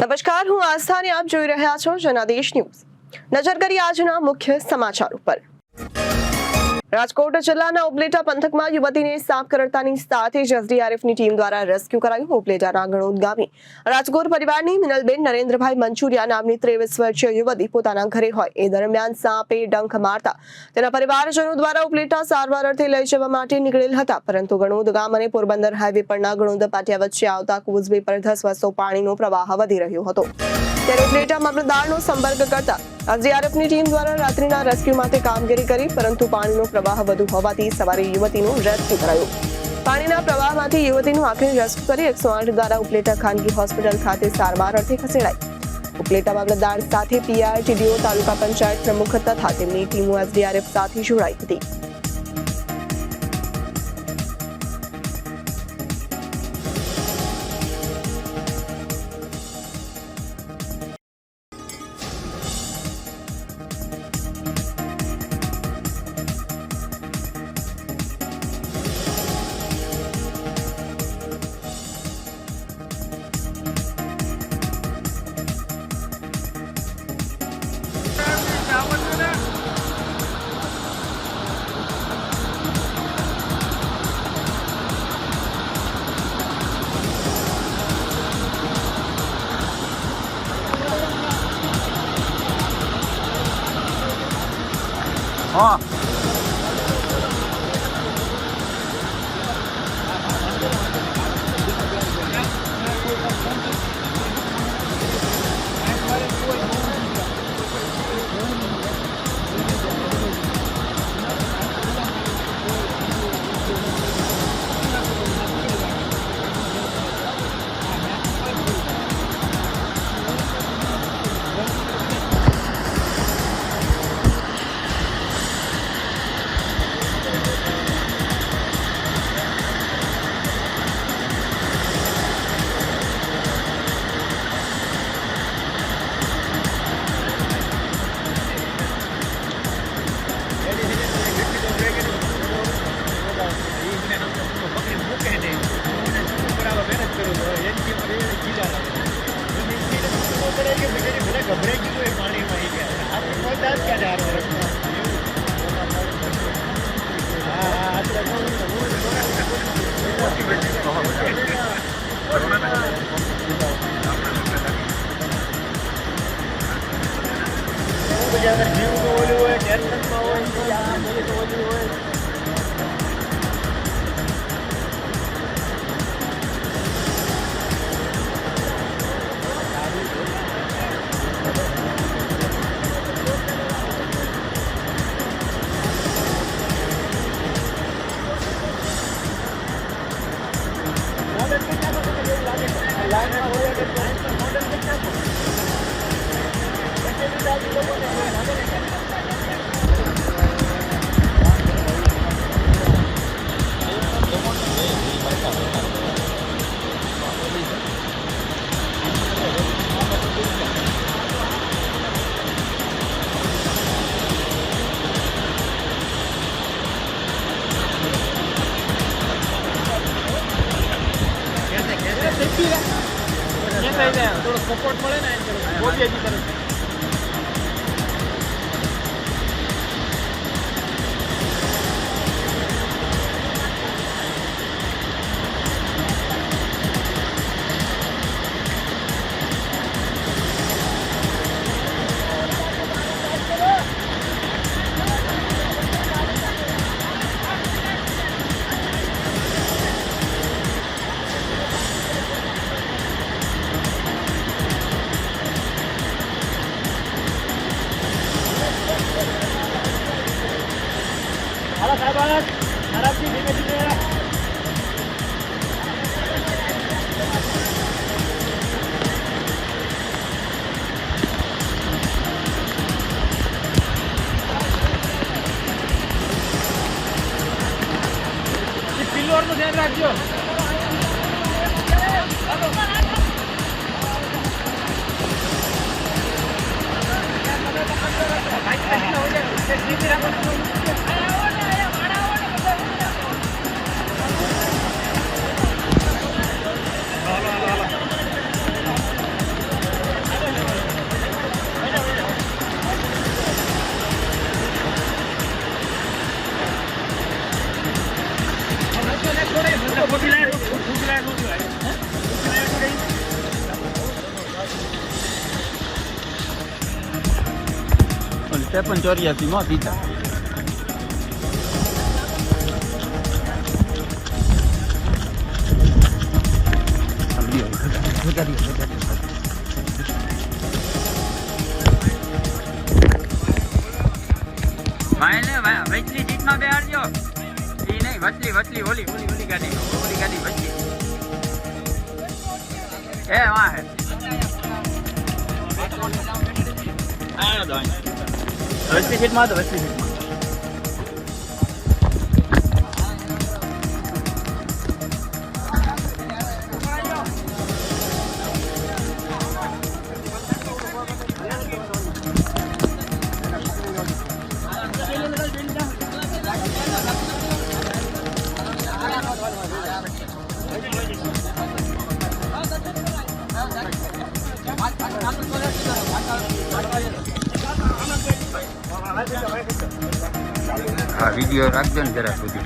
નમસ્કાર, હું આસ્થા અને આપ જોઈ રહ્યા છો જનાદેશ ન્યૂઝ। નજર કરી આજના મુખ્ય સમાચાર ઉપર। રાજકોટ જિલ્લાના ઉપલેટા પંથકમાં યુવતીને સાપ કરડતાની સાથે જ એસડીઆરએફની ટીમ દ્વારા રેસ્ક્યુ કરાયું। ઉપલેટાના ગણોદ ગામે રાજકોટ પરિવારની મિનલબેન નરેન્દ્રભાઈ મંચુરિયા નામની 23 વર્ષીય યુવતી પોતાના ઘરે હોય એ દરમિયાન સાપે ડંખ મારતા તેના પરિવારજનો દ્વારા ઉપલેટા સારવાર અર્થે લઈ જવા માટે નીકળેલ હતા, પરંતુ ગણોદ ગામ અને પોરબંદર હાઈવે પરના ગણોદ પાટિયા વચ્ચે આવતા કોઝવે પર ધસમસતો પાણીનો પ્રવાહ વધી રહ્યો હતો। ત્યારે ઉપલેટા મામલતદારનો સંપર્ક કરતા એસડીઆરએફની ટીમ દ્વારા રાત્રિના રેસ્ક્યુ માટે કામગીરી કરી, પરંતુ પાણીનો પ્રવાહ વધુ હોવાથી સવારે યુવતીનું રેસ્ક્યુ કરાયું। પાણીના પ્રવાહમાંથી યુવતીનું આખરે રેસ્ક્યુ કરી 108 દ્વારા ઉપલેટા ખાનગી હોસ્પિટલ ખાતે સારવાર અર્થે ખસેડાઈ। ઉપલેટા મામલતદાર સાથે પીઆર, ટીડીઓ, તાલુકા પંચાયત પ્રમુખ તથા તેમની ટીમો એસડીઆરએફ સાથે જોડાઈ હતી। हाँ थोड़ा सपोर्ट મળે ને બોલીએજી તરફ 5384 માં દીધા. વચલી સીટમાં બેહાડજો. એ નહીં, વચલી ઓલી ગાડી વચલી. એ વાહ હે વચલી સીટમાં તો વચલી સીટમાં. હા, વિડીયો રાખજો ને જરા સુધી.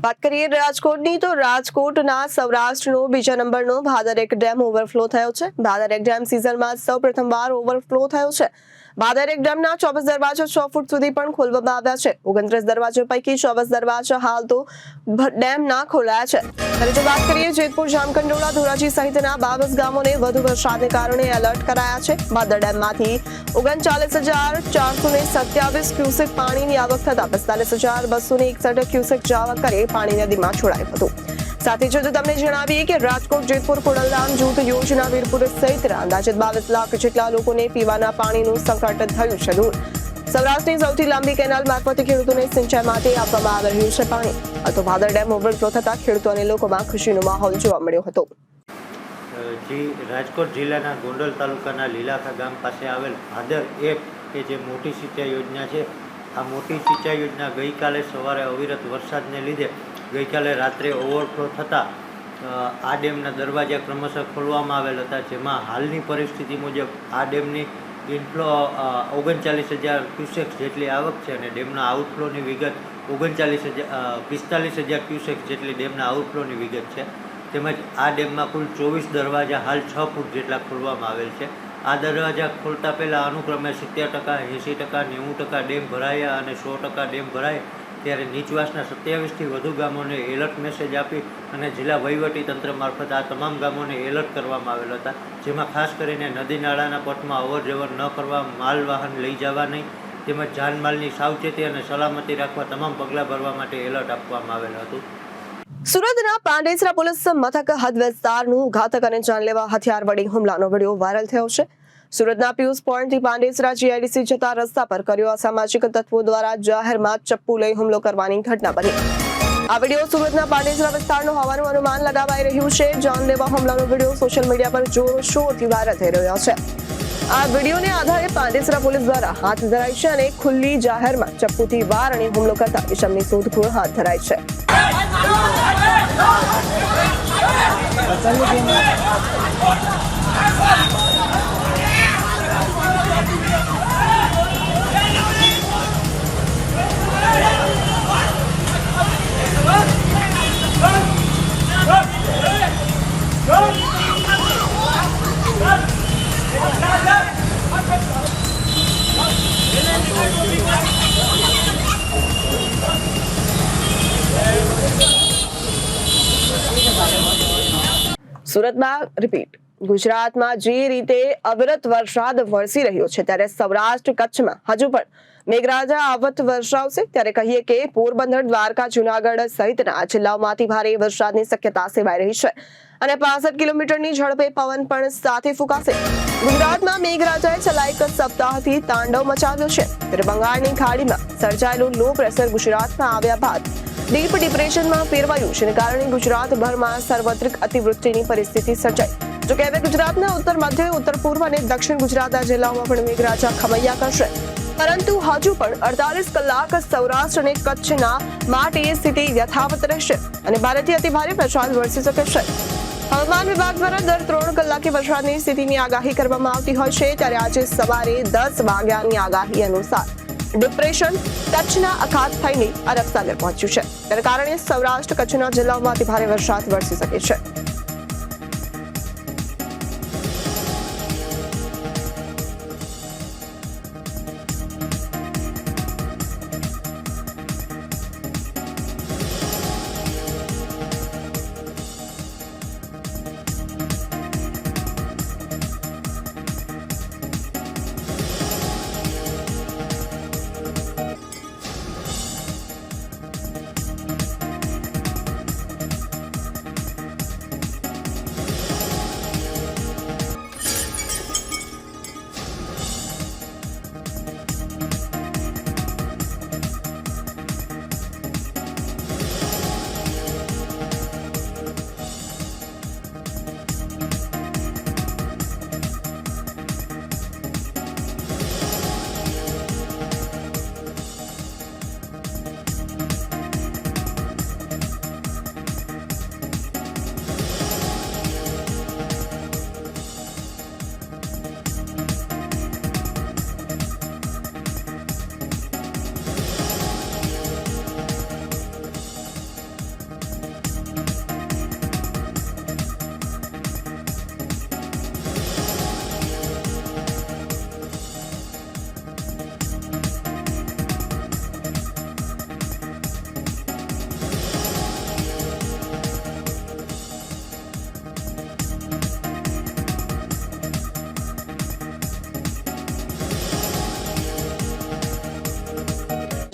વાત કરીએ રાજકોટની તો રાજકોટના સૌરાષ્ટ્રનો બીજા નંબરનો ભાદરેક ડેમ ઓવરફ્લો થયો છે. ભાદરેક ડેમ સિઝનમાં સૌ પ્રથમવાર ઓવરફ્લો થયો છે. ભાદરેક ડેમના 24 દરવાજા 6 ફૂટ સુધી પણ ખોલવામાં આવ્યા છે. 29 દરવાજા પૈકી 24 દરવાજા હાલ તો ડેમના ખોલાયા છે. હવે જો વાત કરીએ જેતપુર, જામકંડોળા, ધોરાજી સહિતના 22 ગામોને વધુ વરસાદને કારણે એલર્ટ કરાયા છે. ભાદર ડેમમાંથી 39,427 ક્યુસેક પાણીની આવક થતા 45,261 ક્યુસેક જાવક કરી પાણી નદીમાં છોડાયું હતું. સાથે જો તમને જણાવીએ કે રાજકોટ, જેતપુર, ખોડલધામ જૂથ યોજના, વીરપુર સહિત અંદાજિત 22 લાખ જેટલા લોકોને પીવાના પાણીનું સંકટ થયું છે દૂર. સૌરાષ્ટ્રની સૌથી લાંબી કેનાલ મારફતે ખેડૂતોને સિંચાઈ માટે આપવામાં આવી રહ્યું છે પાણી. તો ભાદર ડેમ ઓવરફ્લો થતા ખેડૂતો અને લોકોમાં ખુશીનો માહોલ જોવા મળ્યો હતો. રાજકોટ જિલ્લાના ગોંડલ તાલુકાના લીલાખા ગામ પાસે આવેલ ભાદર એપ કે જે મોટી સિંચાઈ યોજના છે, આ મોટી સિંચાઈ યોજના ગઈકાલે સવારે અવિરત વરસાદને લીધે ગઈકાલે રાત્રે ઓવરફ્લો થતાં આ ડેમના દરવાજા ક્રમશઃ ખોલવામાં આવેલ હતા, જેમાં હાલની પરિસ્થિતિ મુજબ આ ડેમની ઇનફ્લો 39,000 ક્યુસેક જેટલી આવક છે અને ડેમના આઉટફ્લોની વિગત 45,000 ક્યુસેક જેટલી ડેમના આઉટફ્લોની વિગત છે. તેમજ આ ડેમમાં કુલ 24 દરવાજા હાલ 6 ફૂટ જેટલા ખોલવામાં આવેલ છે. આ દરવાજા ખોલતા પહેલાં અનુક્રમે 70%, 80%, 90% ડેમ ભરાયા અને 100% ડેમ ભરાયા. ત્યારે નીચવાસના 27થી વધુ ગામોને એલર્ટ મેસેજ આપી અને જિલ્લા વહીવટીતંત્ર મારફત આ તમામ ગામોને એલર્ટ કરવામાં આવેલ હતા, જેમાં ખાસ કરીને નદી નાળાના પટમાં અવરજવર ન કરવા, માલ વાહન લઈ જવા નહીં, તેમજ જાનમાલની સાવચેતી અને સલામતી રાખવા તમામ પગલાં ભરવા માટે એલર્ટ આપવામાં આવેલ હતું. સુરતના પાંડેસરા પોલીસ મથક હદ વિસ્તારનું ઘાતક અને જાનલેવા હથિયાર વડે હુમલાનો વિડીયો વાયરલ થયો છે. સુરતના પિયુષ પોઈન્ટથી પાંડેસરા જીઆઈડીસી જતા રસ્તા પર કર્યો અસામાજિક તત્વો દ્વારા જાહેરમાં ચપ્પુ લઈ હુમલો કરવાની ઘટના બની. આ વિડીયો સુરતના પાંડેસરા વિસ્તારનો હોવાનું અનુમાન લગાવાઈ રહ્યું છે. જાનલેવા હુમલાનો વિડીયો સોશિયલ મીડિયા પર જોરશોરથી વાયરલ થઈ રહ્યો છે. આ વિડીયોને આધારે પાંડેસરા પોલીસ દ્વારા હાથ ધરાઈ છે અને ખુલ્લી જાહેરમાં ચપ્પુથી વાર અને હુમલો કરતા ઇસમની શોધખોળ હાથ ધરાઈ છે. સુરતમાં રિપીટ. ગુજરાતમાં જે રીતે અવિરત વરસાદ વરસી રહ્યો છે ત્યારે સૌરાષ્ટ્ર કચ્છમાં હજુ પણ મેઘરાજા આવત વરસાવશે. ત્યારે કહીએ કે પોરબંદર, દ્વારકા, જુનાગઢ સહિતના જિલ્લાઓમાંથી ભારે વરસાદની શક્યતા સેવાઈ રહી છે અને 65 કિલોમીટરની ઝડપે પવન પણ સાથે ફૂંકાશે. ગુજરાતમાં મેઘરાજાએ છેલ્લા એક સપ્તાહથી તાંડવ મચાવ્યો છે. ત્યારે બંગાળની ખાડીમાં સર્જાયેલું લો પ્રેશર ગુજરાતમાં આવ્યા બાદ ડીપ ડિપ્રેશનમાં ફેરવાયું છે, કારણે ગુજરાતભરમાં સાર્વત્રિક અતિવૃષ્ટિની પરિસ્થિતિ સર્જાઈ. જો કે હવે ગુજરાતના ઉત્તર મધ્ય, ઉત્તર પૂર્વ અને દક્ષિણ ગુજરાતના જિલ્લાઓમાં પણ મેઘરાજા ખમૈયા કરશે, પરંતુ હજુ પણ 48 કલાક સૌરાષ્ટ્ર અને કચ્છના માટે સ્થિતિ યથાવત રહેશે અને ભારેથી અતિભારે વરસાદ વરસી શકે છે. હવામાન વિભાગ દ્વારા દર 3 કલાકે વરસાદની સ્થિતિની આગાહી કરવામાં આવતી હોય છે. ત્યારે આજે સવારે 10 વાગ્યાની આગાહી અનુસાર ડિપ્રેશન કચ્છના અખાત થઈને અરબ સાગર પહોંચ્યું છે. તેના કારણે સૌરાષ્ટ્ર કચ્છના જિલ્લાઓમાં અતિભારે વરસાદ વરસી શકે છે.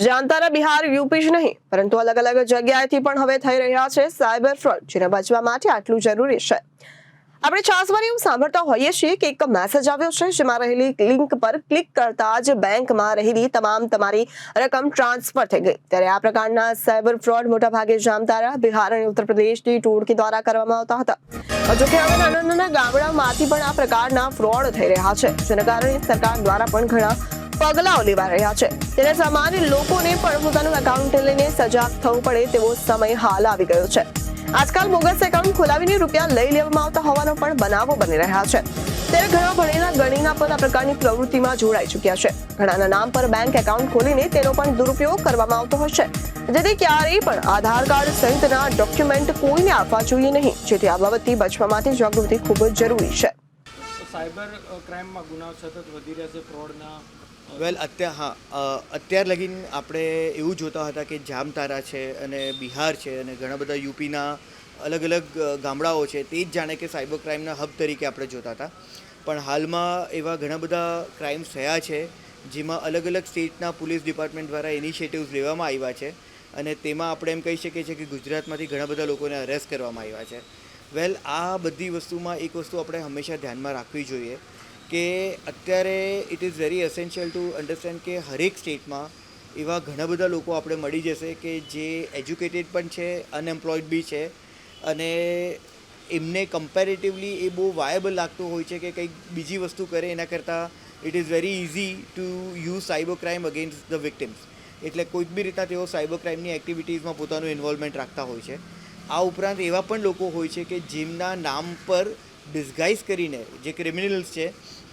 જાણતારા બિહાર, યુપી જ નહીં પરંતુ અલગ અલગ જગ્યાએથી પણ હવે થઈ રહ્યા છે સાયબર ફ્રોડ, જેને બચવા માટે આટલું જરૂરી છે. આપણે છાસવારે એવું સાંભળતા હોઈએ છીએ કે એક મેસેજ આવ્યો છે જેમાં રહેલી લિંક પર ક્લિક કરતા જ બેંકમાં રહેલી તમારી રકમ ટ્રાન્સફર થઈ ગઈ। ત્યારે આ પ્રકારના સાયબર ફ્રોડ મોટાભાગે જામતારા, બિહાર અને ઉત્તર પ્રદેશની ટોળકી દ્વારા કરવામાં આવતા હતા। જોકે હવે નાના ગામડામાંથી પણ આ પ્રકારના ફ્રોડ થઈ રહ્યા છે, જેના કારણે સરકાર દ્વારા પણ ઘણા પગલાઓ લેવાઈ રહ્યા છે। ત્યારે સામાન્ય લોકોને પણ પોતાનું એકાઉન્ટ લઈને સજાગ થવું પડે તેવો સમય હાલ આવી ગયો છે। આજકાલ બોગસ એકાઉન્ટ ખોલાવીને રૂપિયા લઈ લેવામાં આવતા હોવાનો પણ બનાવો બની રહ્યા છે। ત્યારે ઘણા ભણેલા ગણીના પણ આ પ્રકારની પ્રવૃત્તિમાં જોડાઈ ચૂક્યા છે। ઘણાના નામ પર બેંક એકાઉન્ટ ખોલીને તેનો પણ દુરુપયોગ કરવામાં આવતો હોય છે, જેથી ક્યારેય પણ આધાર કાર્ડ સહિતના ડોક્યુમેન્ટ કોઈને આપવા જોઈએ નહીં, જેથી આ બાબતથી બચવા માટે જાગૃતિ ખૂબ જ જરૂરી છે। સાયબર ક્રાઇમમાં ગુનાઓ સતત વધી રહ્યા છે, ફ્રોડના અત્યાર લગીન આપણે એવું જોતા હતા કે જામતારા છે અને બિહાર છે અને ઘણા બધા યુપીના અલગ અલગ ગામડાઓ છે તે જ જાણે કે સાયબર ક્રાઇમના હબ તરીકે આપણે જોતા હતા, પણ હાલમાં એવા ઘણા બધા ક્રાઇમ્સ થયા છે જેમાં અલગ અલગ સ્ટેટના પોલીસ ડિપાર્ટમેન્ટ દ્વારા ઇનિશિયેટિવ્સ લેવામાં આવ્યા છે અને તેમાં આપણે એમ કહી શકીએ છીએ કે ગુજરાતમાંથી ઘણા બધા લોકોને અરેસ્ટ કરવામાં આવ્યા છે। આ બધી વસ્તુમાં એક વસ્તુ આપણે હંમેશા ધ્યાનમાં રાખવી જોઈએ કે અત્યારે it is very essential to understand કે હરેક સ્ટેટમાં એવા ઘણા બધા લોકો આપણે મળી જશે કે જે એજ્યુકેટેડ પણ છે, અનએમ્પ્લોયડ બી છે અને એમને કમ્પેરેટિવલી એ બહુ વાયેબલ લાગતું હોય છે કે કંઈક બીજી વસ્તુ કરે એના કરતાં it is very easy to use cyber crime against the victims. એટલે કોઈક બી રીતના તેઓ સાયબર ક્રાઇમની એક્ટિવિટીઝમાં પોતાનું ઇન્વોલ્વમેન્ટ રાખતા હોય છે। આ ઉપરાંત એવા પણ લોકો હોય છે કે જેમના નામ પર ડિસ્ગાઇઝ કરીને જે ક્રિમિનલ્સ છે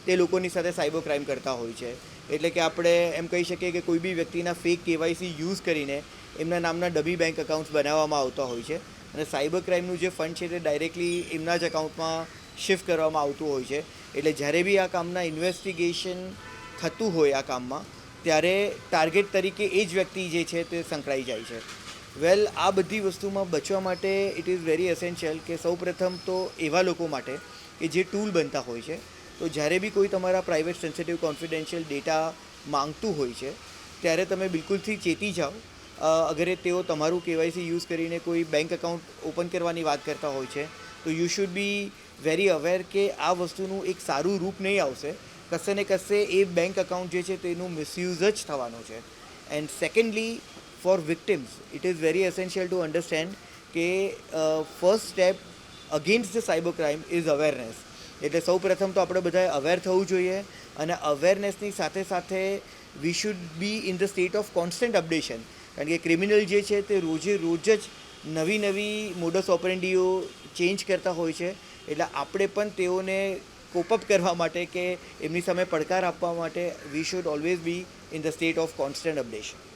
તે લોકોની સાથે સાયબર ક્રાઇમ કરતા હોય છે। એટલે કે આપણે એમ કહી શકીએ કે કોઈ બી વ્યક્તિના ફેક કેવાયસી યુઝ કરીને એમના નામના ડમી બેંક એકાઉન્ટ્સ બનાવવામાં આવતા હોય છે અને સાયબર ક્રાઇમનું જે ફંડ છે તે ડાયરેક્ટલી એમના જ એકાઉન્ટમાં શિફ્ટ કરવામાં આવતું હોય છે। એટલે જ્યારે બી આ કામના ઇન્વેસ્ટિગેશન થતું હોય આ કામમાં ત્યારે ટાર્ગેટ તરીકે એ જ વ્યક્તિ જે છે તે સંકળાઈ જાય છે। આ બધી વસ્તુમાં બચવા માટે ઇટ ઇઝ વેરી એસેન્શિયલ કે સૌપ્રથમ તો એવા લોકો માટે કે જે ટૂલ બનતા હોય છે, તો જ્યારે બી કોઈ તમારા પ્રાઇવેટ સેન્સિટિવ કોન્ફિડેન્શિયલ ડેટા માંગતું હોય છે ત્યારે તમે બિલકુલથી ચેતી જાઓ। અગર તેઓ તમારું કેવાયસી યુઝ કરીને કોઈ બેંક એકાઉન્ટ ઓપન કરવાની વાત કરતા હોય છે તો you should be very aware કે આ વસ્તુનું એક સારું રૂપ નહીં આવશે, કશે ને કશે એ બેંક એકાઉન્ટ જે છે તેનું મિસયુઝ જ થવાનું છે। And secondly for victims it is very essential to understand કે first step against the cyber crime is awareness. એટલે સૌ પ્રથમ તો આપણે બધાએ અવેર થવું જોઈએ અને અવેરનેસની સાથે સાથે we should be in the state of constant updation, કારણ કે ક્રિમિનલ જે છે તે રોજ જ નવી મોડસ ઓપરેન્ડીઓ ચેન્જ કરતા હોય છે। એટલે આપણે પણ તેઓને કોપઅપ કરવા માટે કે એમની સામે પડકાર આપવા માટે we should always be in the state of constant updation.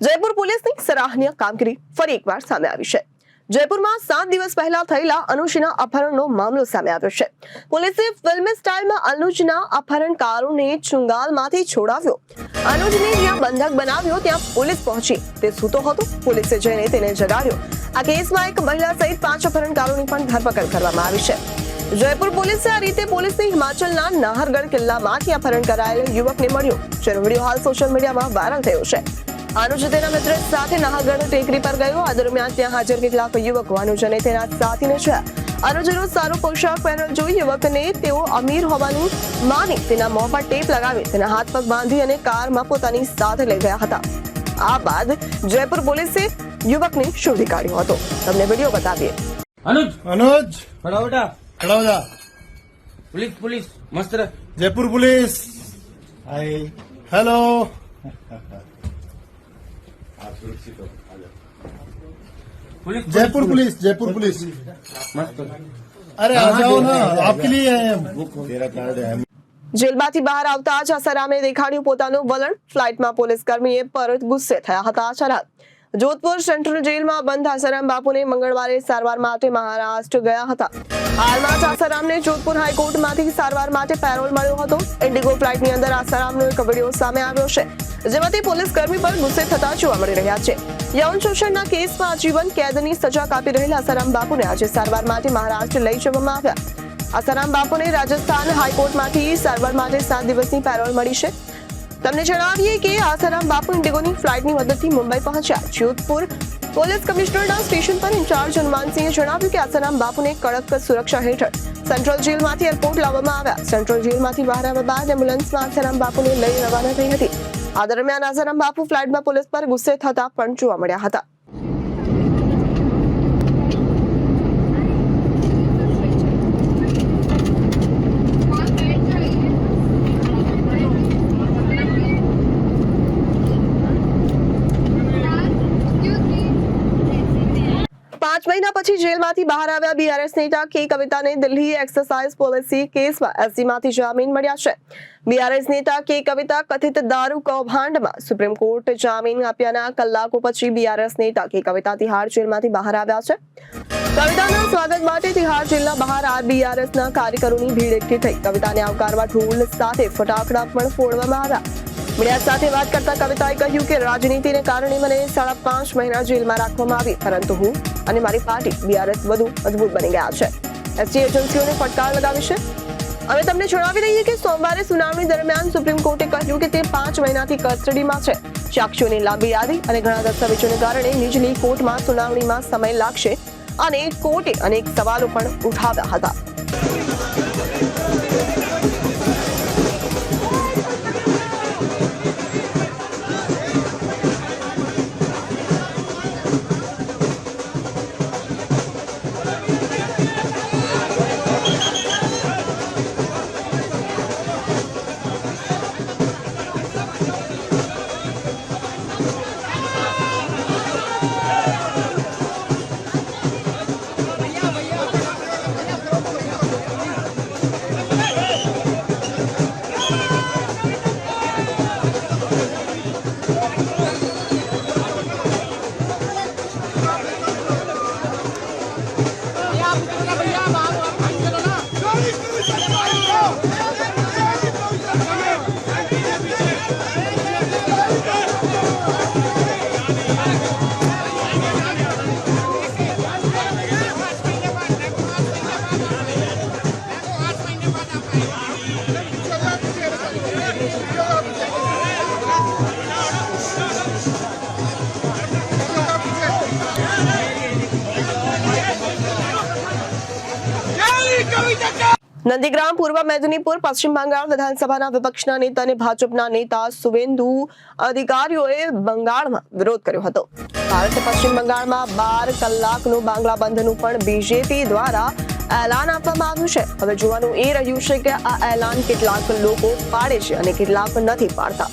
Jaipur પોલીસની સરાહનીય કામગીરી ફરી એકવાર સામે આવી છે। જયપુરમાં 7 દિવસ પહેલા થયેલા અનુજના અપહરણનો મામલો સામે આવ્યો છે। પોલીસે ફિલ્મી સ્ટાઇલમાં અનુજના અપહરણકારોને ચુંગાલમાંથી છોડાવ્યો। અનુજને જ્યાં બંધક બનાવ્યો ત્યાં પોલીસ પહોંચી। તે સૂતો હતો, પોલીસે જઈને તેને જગાડ્યો। આ કેસમાં એક મહિલા સહિત 5 અપહરણકારોની પણ ધરપકડ કરવામાં આવી છે। જયપુર પોલીસે આ રીતે પોલીસની હિમાચલના નાહરગઢ કિલ્લામાંથી અપહરણ કરાયેલ યુવકને મળ્યો, જેનો વિડીયો હાલ સોશિયલ મીડિયામાં વાયરલ થયો છે। અનુજ તેના મિત્ર સાથે નાહરગઢ ટેકરી પર ગયો। આ દરમિયાન ત્યાં હાજર કેટલાક યુવકો અનુજ અને તેના સાથીને જોયા। અનુજનો સારો પોશાક પહેરેલ જોઈ યુવકને તેઓ અમીર હોવાનું માની તેના મોં પર ટેપ લગાવી તેના હાથ પગ બાંધી અને કારમાં પોતાની સાથે લઈ ગયા હતા। આ બાદ જયપુર પોલીસે યુવકને શોધી કાઢ્યો હતો। તમને વિડીયો બતાવીએ। अनुज खड़ा बेटा, खड़ा हो जा। पुलिस मस्त रह। Jaipur police hi hello Jaipur police मस्त अरे आ जाओ ना, आपके लिए आए हम। तेरा कार्ड है। જેલમાંથી બહાર આવતા જ આસારામે દેખાડ્યું પોતાનું વલણ। ફ્લાઇટમાં પોલીસ કર્મીએ પરત ગુસ્સે થયા હતા આસારામ। જોધપુર સેન્ટ્રલ જેલમાં બંધ આસારામ બાપુને મંગળવારે સારવાર માટે મહારાષ્ટ્ર ગયા હતા। હાલમાં જ આસારામને જોધપુર હાઈકોર્ટમાંથી સારવાર માટે પેરોલ મળ્યો હતો। ઇન્ડિગો ફ્લાઇટની અંદર આસારામનો એક વિડીયો સામે આવ્યો છે, જેમાં તે પોલીસ કર્મી પર ગુસ્સે થતા જોવા મળી રહ્યા છે। યૌન શોષણના કેસમાં આજીવન કેદની સજા કાપી રહેલા આસારામ બાપુને આજે સારવાર માટે મહારાષ્ટ્ર લઈ જવામાં આવ્યા। આસારામ બાપુને રાજસ્થાન હાઈકોર્ટમાંથી સારવાર માટે 7 દિવસની પેરોલ મળી છે। તમને જણાવીએ કે આસારામ બાપુ ઇન્ડિગોની ફ્લાઇટની મદદથી મુંબઈ પહોંચ્યા। જોધપુર પોલીસ કમિશનરના સ્ટેશન પર ઇન્ચાર્જ હનુમાનસિંહે જણાવ્યું કે આસારામ બાપુને કડક સુરક્ષા હેઠળ સેન્ટ્રલ જેલમાંથી એરપોર્ટ લાવવામાં આવ્યા. સેન્ટ્રલ જેલમાંથી બહાર આવ્યા બાદ એમ્બ્યુલન્સમાં આસારામ બાપુને લઈ રવાના થઈ હતી. આ દરમિયાન આસારામ બાપુ ફ્લાઇટમાં પોલીસ પર ગુસ્સે થતા પણ જોવા મળ્યા હતા. પાંચ મહિના પછી જેલમાંથી બહાર આવ્યા બીઆરએસ નેતા કે કવિતાને દિલ્હી એક્સરસાઇઝ પોલિસી કેસમાં એસજીમાંથી જામીન મળ્યા છે. બીઆરએસ નેતા કે કવિતા કથિત દારૂ કૌભાંડમાં સુપ્રીમ કોર્ટ જામીન આપ્યાના કલાકો પછી બીઆરએસ નેતા કે કવિતા તિહાર જેલમાંથી બહાર આવ્યા છે. કવિતાના સ્વાગત માટે તિહાર જેલના બહાર બીઆરએસના કાર્યકરોની ભીડ એકઠી થઈ. કવિતાને આવકારવા ઢોલ સાથે ફટાકડા પણ ફોડવામાં આવ્યા. મીડિયા સાથે વાત કરતા કવિતાએ કહ્યું કે રાજનીતિને કારણે મને 5.5 મહિના જેલમાં રાખવામાં આવી, પરંતુ હું અને મારી પાર્ટી બીઆરએસ વધુ મજબૂત બની ગયા છે. એસટી એજન્સીઓને ફટકાર લગાવી છે. હવે તમને જણાવી દઈએ કે સોમવારે સુનાવણી દરમિયાન સુપ્રીમ કોર્ટે કહ્યું કે તે 5 મહિનાથી કસ્ટડીમાં છે. સાક્ષીઓની લાંબી યાદી અને ઘણા દસ્તાવેજોને કારણે નીચલી કોર્ટમાં સુનાવણીમાં સમય લાગશે અને કોર્ટે અનેક સવાલો પણ ઉઠાવ્યા હતા. નંદીગ્રામ પૂર્વ મેદનીપુર પશ્ચિમ બંગાળ વિધાનસભાના વિપક્ષના નેતા અને ભાજપના નેતા સુવેન્દુ અધિકારીઓએ બંગાળમાં વિરોધ કર્યો હતો. ભારતે પશ્ચિમ બંગાળમાં 12 કલાકનું બાંગ્લા બંધનું પણ બીજેપી દ્વારા એલાન આપવામાં આવ્યું છે. હવે જોવાનું એ રહ્યું છે કે આ એલાન કેટલાક લોકો પાડે છે અને કેટલાક નથી પાડતા.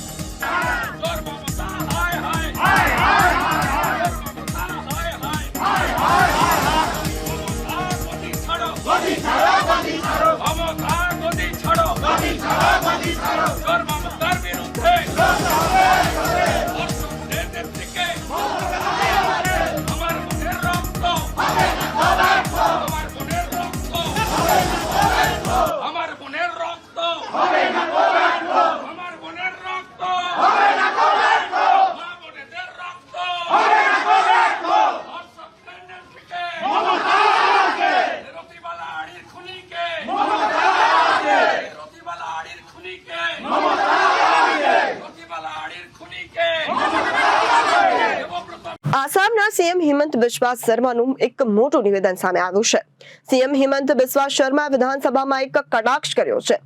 આસામના સીએમ હિમંત બિસ્વા શર્માનું એક મોટું નિવેદન સામે આવ્યું છે. સીએમ હિમંત બિસ્વા શર્મા વિધાનસભામાં એક કટાક્ષ કર્યો છે.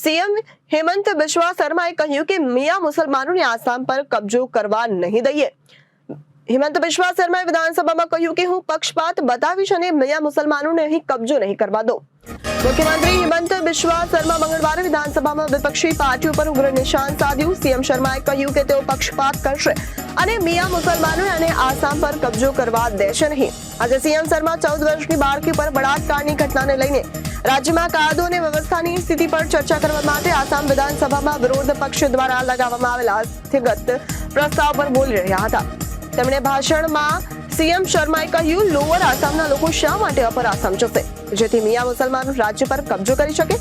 સીએમ હિમંત બિસ્વા શર્માએ કહ્યું કે મિયા મુસલમાનોને આસામ પર કબજો કરવા નહીં દઈએ. હિમંત બિસ્વા શર્માએ વિધાનસભામાં કહ્યું કે હું પક્ષપાત બતાવીશ અને મિયા મુસલમાનોને અહીં કબજો નહીં કરવા દો. મુખ્યમંત્રી હિમંત બિસ્વા શર્મા મંગળવારે વિધાનસભામાં વિપક્ષી પાર્ટીઓ પર ઉગ્ર નિશાન સાધ્યું. સીએમ શર્માએ કહ્યું કે તેઓ પક્ષપાત કરશે અને મિયા મુસલમાનો અને આસામ પર કબજો કરવા દેશે નહીં. આજે સીએમ શર્મા 14 વર્ષની બાળકી પર બળાત્કારની ઘટનાને લઈને રાજ્યમાં કાયદો અને વ્યવસ્થાની સ્થિતિ પર ચર્ચા કરવા માટે આસામ વિધાનસભામાં વિરોધ પક્ષ દ્વારા લગાવવામાં આવેલા સ્થગિત પ્રસ્તાવ પર બોલી રહ્યા હતા. તેમણે ભાષણમાં સીએમ શર્માએ કહ્યું, લોઅર આસામના લોકો શા માટે અપર આસામ જશે જેથી મિયા મુસલમાનો રાજ્ય પર કબજો કરી શકે?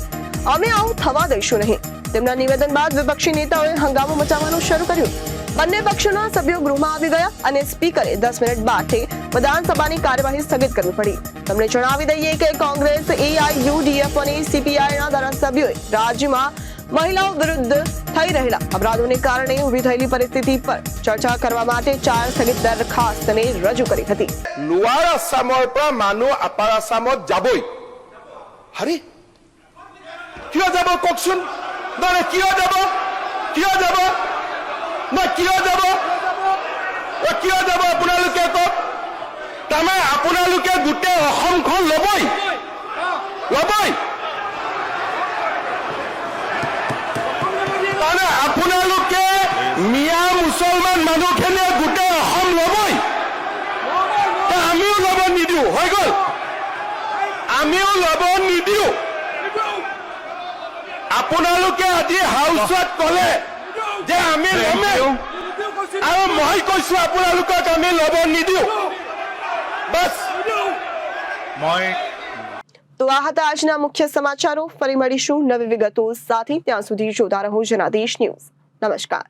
અમે આવું થવા દઈશું નહીં. તેમના નિવેદન બાદ વિપક્ષી નેતાઓએ હંગામો મચાવવાનું શરૂ કર્યું. બંને પક્ષોના સભ્યો ગૃહમાં આવી ગયા અને સ્પીકરે 10 મિનિટ બાદથી વિધાનસભાની કાર્યવાહી સ્થગિત કરવી પડી. તમને જણાવી દઈએ કે કોંગ્રેસ, એઆઈયુડીએફ અને સીપીઆઈના ધારાસભ્યોએ રાજ્યમાં મહિલાઓ વિરુદ્ધ થઈ રહેલા અપરાધોને કારણે ઊભી થયેલી પરિસ્થિતિ પર ચર્ચા કરવા માટે 4 સ્થગિત દરખાસ્તને રજૂ કરી હતી. লোৱাৰ আছামৰ পৰা মানুহ আপাৰ আছামত যাবই হাৰি কিয় যাব কওকচোন মানে কিয় যাব আপোনালোকে কওক তাৰমানে আপোনালোকে গোটেই অসমখন ল'বই তাৰমানে আপোনালোকে মিয়া মুছলমান মানুহখিনিয়ে গোটেই অসম ল'বই আমিও ল'ব নিদিওঁ হৈ গ'ল আমিও ল'ব নিদিওঁ আপোনালোকে আজি হাউচত ক'লে যে আমি ল'মেই আৰু মই কৈছোঁ আপোনালোকক আমি ল'ব নিদিওঁ બસ તો આ હતા આજના મુખ્ય સમાચારો. ફરી મળીશું નવી વિગતો સાથે. ત્યાં સુધી જોતા રહો જનાદેશ ન્યૂઝ. નમસ્કાર.